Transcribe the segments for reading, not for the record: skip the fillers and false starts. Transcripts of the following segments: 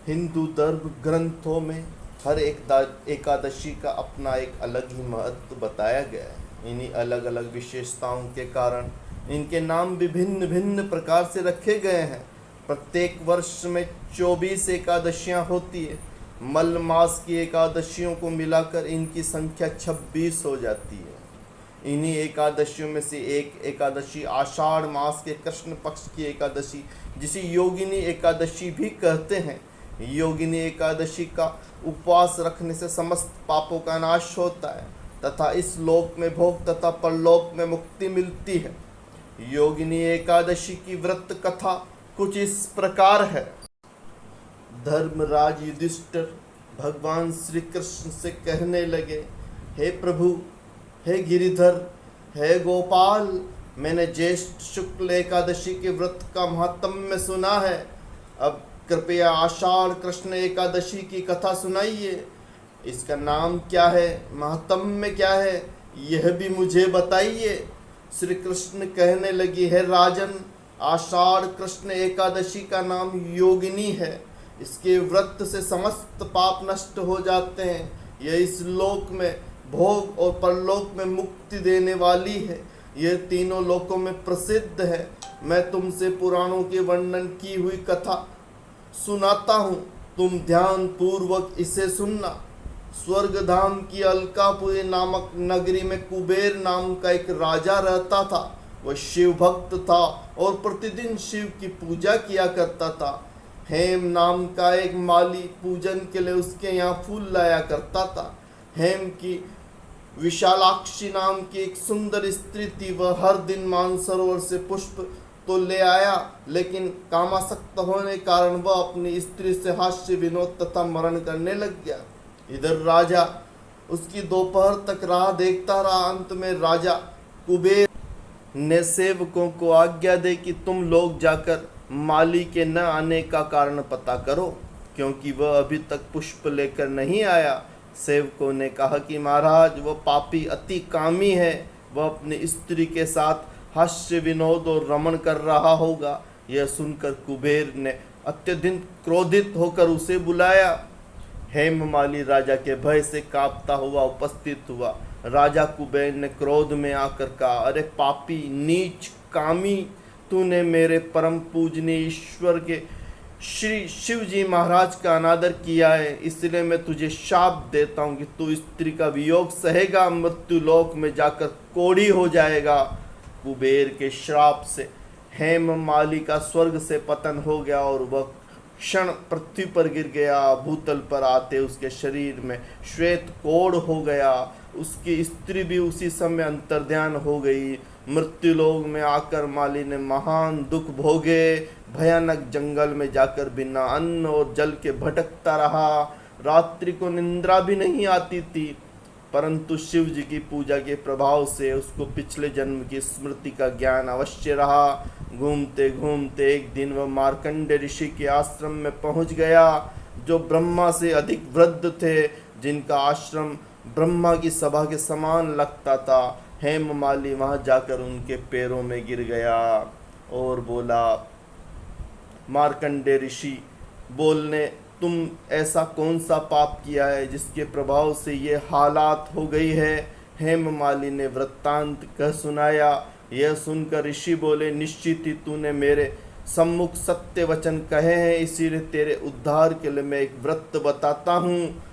हिंदू धर्म ग्रंथों में हर एक एकादशी का अपना एक अलग ही महत्व बताया गया है। इन्हीं अलग अलग विशेषताओं के कारण इनके नाम भी भिन्न भिन्न प्रकार से रखे गए हैं। प्रत्येक वर्ष में 24 एकादशियां होती है। मल मास की एकादशियों को मिलाकर इनकी संख्या 26 हो जाती है। इन्हीं एकादशियों में से एक एकादशी आषाढ़ मास के कृष्ण पक्ष की एकादशी, जिसे योगिनी एकादशी भी कहते हैं। योगिनी एकादशी का उपवास रखने से समस्त पापों का नाश होता है तथा इस लोक में भोग तथा परलोक में मुक्ति मिलती है। योगिनी एकादशी की व्रत कथा कुछ इस प्रकार है। धर्मराज युधिष्ठिर भगवान श्री कृष्ण से कहने लगे, हे प्रभु, हे गिरिधर, हे गोपाल, मैंने ज्येष्ठ शुक्ल एकादशी के व्रत का महात्म्य सुना है। अब कृपया आषाढ़ कृष्ण एकादशी की कथा सुनाइए। इसका नाम क्या है, महात्म्य क्या है, यह भी मुझे बताइए। श्री कृष्ण कहने लगी, है राजन, आषाढ़ कृष्ण एकादशी का नाम योगिनी है। इसके व्रत से समस्त पाप नष्ट हो जाते हैं। यह इस लोक में भोग और परलोक में मुक्ति देने वाली है। यह तीनों लोकों में प्रसिद्ध है। मैं तुमसे पुराणों के वर्णन की हुई कथा सुनाता हूँ, तुम ध्यान पूर्वक इसे सुनना। स्वर्गधाम की अलकापुरी नामक नगरी में कुबेर नाम का एक राजा रहता था। वह शिव भक्त था और प्रतिदिन शिव की पूजा किया करता था। हेम नाम का एक माली पूजन के लिए उसके यहाँ फूल लाया करता था। हेम की विशालाक्षी नाम की एक सुंदर स्त्री थी। वह हर दिन मानसरोवर से पुष्प तो ले आया, लेकिन कामासक्त होने के कारण वह अपनी स्त्री से हास्य विनोद तथा मरण करने लग गया। इधर राजा उसकी दोपहर तक राह देखता रहा। अंत में राजा कुबेर ने सेवकों को आज्ञा दे कि तुम लोग जाकर माली के न आने का कारण पता करो, क्योंकि वह अभी तक पुष्प लेकर नहीं आया। सेवकों ने कहा कि महाराज, वह पापी अति कामी है। वह अपनी स्त्री के साथ हास्य विनोद और रमण कर रहा होगा। यह सुनकर कुबेर ने अत्यधिक क्रोधित होकर उसे बुलाया। हेममाली राजा के भय से कांपता हुआ उपस्थित हुआ। राजा कुबेर ने क्रोध में आकर कहा, अरे पापी, नीच, कामी, तूने मेरे परम पूजनीय ईश्वर के श्री शिव जी महाराज का अनादर किया है। इसलिए मैं तुझे शाप देता हूँ कि तू स्त्री का वियोग सहेगा, मृत्यु लोक में जाकर कोढ़ी हो जाएगा। कुबेर के श्राप से हेममाली का स्वर्ग से पतन हो गया और वह क्षण पृथ्वी पर गिर गया। भूतल पर आते उसके शरीर में श्वेत कोढ़ हो गया। उसकी स्त्री भी उसी समय अंतर्ध्यान हो गई। मृत्युलोक में आकर माली ने महान दुख भोगे। भयानक जंगल में जाकर बिना अन्न और जल के भटकता रहा। रात्रि को निंद्रा भी नहीं आती थी, परंतु शिव जी की पूजा के प्रभाव से उसको पिछले जन्म की स्मृति का ज्ञान अवश्य रहा। घूमते घूमते एक दिन वह मार्कंडे ऋषि के आश्रम में पहुंच गया, जो ब्रह्मा से अधिक वृद्ध थे, जिनका आश्रम ब्रह्मा की सभा के समान लगता था। हेममाली वहां जाकर उनके पैरों में गिर गया और बोला, मार्कंडे ऋषि बोलने, तुम ऐसा कौन सा पाप किया है जिसके प्रभाव से ये हालात हो गई है। हेममाली ने वृत्तांत कह सुनाया। यह सुनकर ऋषि बोले, निश्चित ही तूने मेरे सम्मुख सत्य वचन कहे हैं, इसीलिए तेरे उद्धार के लिए मैं एक व्रत बताता हूँ।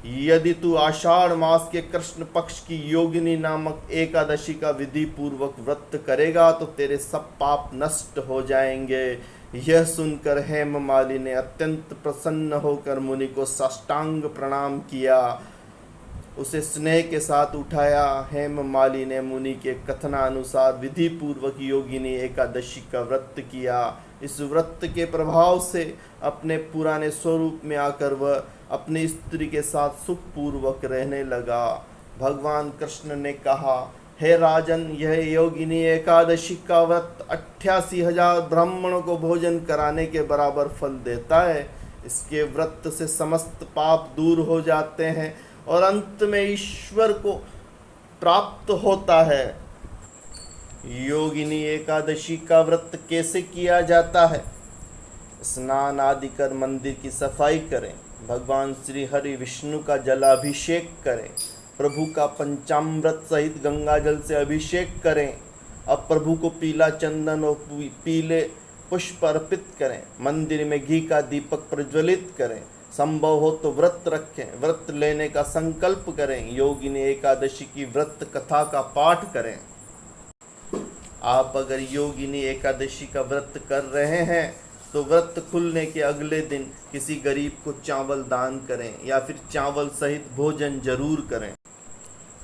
यदि तू आषाढ़ मास के कृष्ण पक्ष की योगिनी नामक एकादशी का विधि पूर्वक व्रत करेगा तो तेरे सब पाप नष्ट हो जाएंगे। यह सुनकर हेममाली ने अत्यंत प्रसन्न होकर मुनि को साष्टांग प्रणाम किया, उसे स्नेह के साथ उठाया। हेममाली ने मुनि के कथनानुसार विधि पूर्वक योगिनी एकादशी का व्रत किया। इस व्रत के प्रभाव से अपने पुराने स्वरूप में आकर वह अपनी स्त्री के साथ सुख पूर्वक रहने लगा। भगवान कृष्ण ने कहा, हे राजन, यह योगिनी एकादशी का व्रत 88,000 ब्राह्मणों को भोजन कराने के बराबर फल देता है। इसके व्रत से समस्त पाप दूर हो जाते हैं और अंत में ईश्वर को प्राप्त होता है। योगिनी एकादशी का व्रत कैसे किया जाता है? स्नान आदि कर मंदिर की सफाई करें, भगवान श्री हरि विष्णु का जलाभिषेक करें, प्रभु का पंचामृत सहित गंगा जल से अभिषेक करें। अब प्रभु को पीला चंदन और पीले पुष्प अर्पित करें, मंदिर में घी का दीपक प्रज्वलित करें, संभव हो तो व्रत रखें, व्रत लेने का संकल्प करें, योगिनी एकादशी की व्रत कथा का पाठ करें। आप अगर योगिनी एकादशी का व्रत कर रहे हैं तो व्रत खुलने के अगले दिन किसी गरीब को चावल दान करें या फिर चावल सहित भोजन जरूर करें।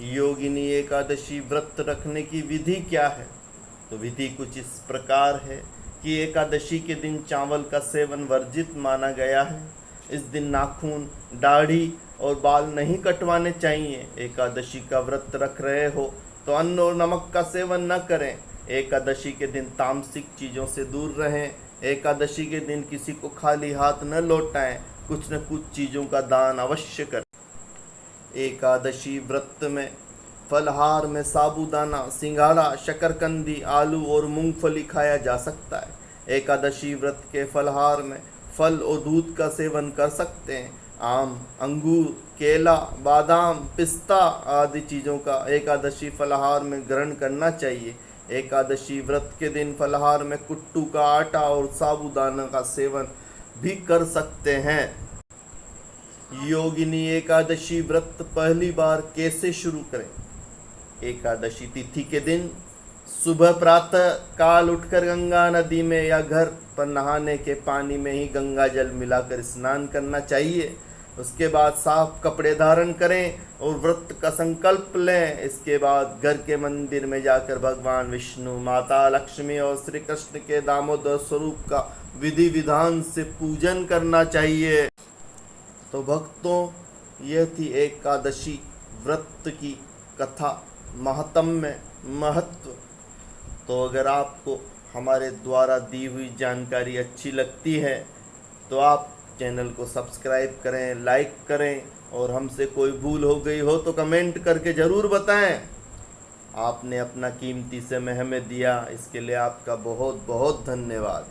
योगिनी एकादशी व्रत रखने की विधि क्या है? तो विधि कुछ इस प्रकार है कि एकादशी के दिन चावल का सेवन वर्जित माना गया है। इस दिन नाखून, दाढ़ी और बाल नहीं कटवाने चाहिए। एकादशी का व्रत रख रहे हो तो अन्न और नमक का सेवन न करें। एकादशी के दिन तामसिक चीज़ों से दूर रहें। एकादशी के दिन किसी को खाली हाथ न लौटाएं, कुछ न कुछ चीज़ों का दान अवश्य करें। एकादशी व्रत में फलहार में साबूदाना, सिंघाड़ा, शकरकंदी, आलू और मूंगफली खाया जा सकता है। एकादशी व्रत के फलहार में फल और दूध का सेवन कर सकते हैं। आम, अंगूर, केला, बादाम, पिस्ता आदि चीज़ों का एकादशी फलहार में ग्रहण करना चाहिए। एकादशी व्रत के दिन फलहार में कुट्टू का आटा और साबूदाना का सेवन भी कर सकते हैं। योगिनी एकादशी व्रत पहली बार कैसे शुरू करें? एकादशी तिथि के दिन सुबह प्रातः काल उठकर गंगा नदी में या घर पर नहाने के पानी में ही गंगा जल मिलाकर स्नान करना चाहिए। उसके बाद साफ कपड़े धारण करें और व्रत का संकल्प लें। इसके बाद घर के मंदिर में जाकर भगवान विष्णु, माता लक्ष्मी और श्री कृष्ण के दामोदर स्वरूप का विधि विधान से पूजन करना चाहिए। तो भक्तों, यह थी एकादशी व्रत की कथा, महात्म्य, महत्व। तो अगर आपको हमारे द्वारा दी हुई जानकारी अच्छी लगती है तो आप चैनल को सब्सक्राइब करें, लाइक करें और हमसे कोई भूल हो गई हो तो कमेंट करके ज़रूर बताएं। आपने अपना कीमती समय हमें दिया, इसके लिए आपका बहुत बहुत धन्यवाद।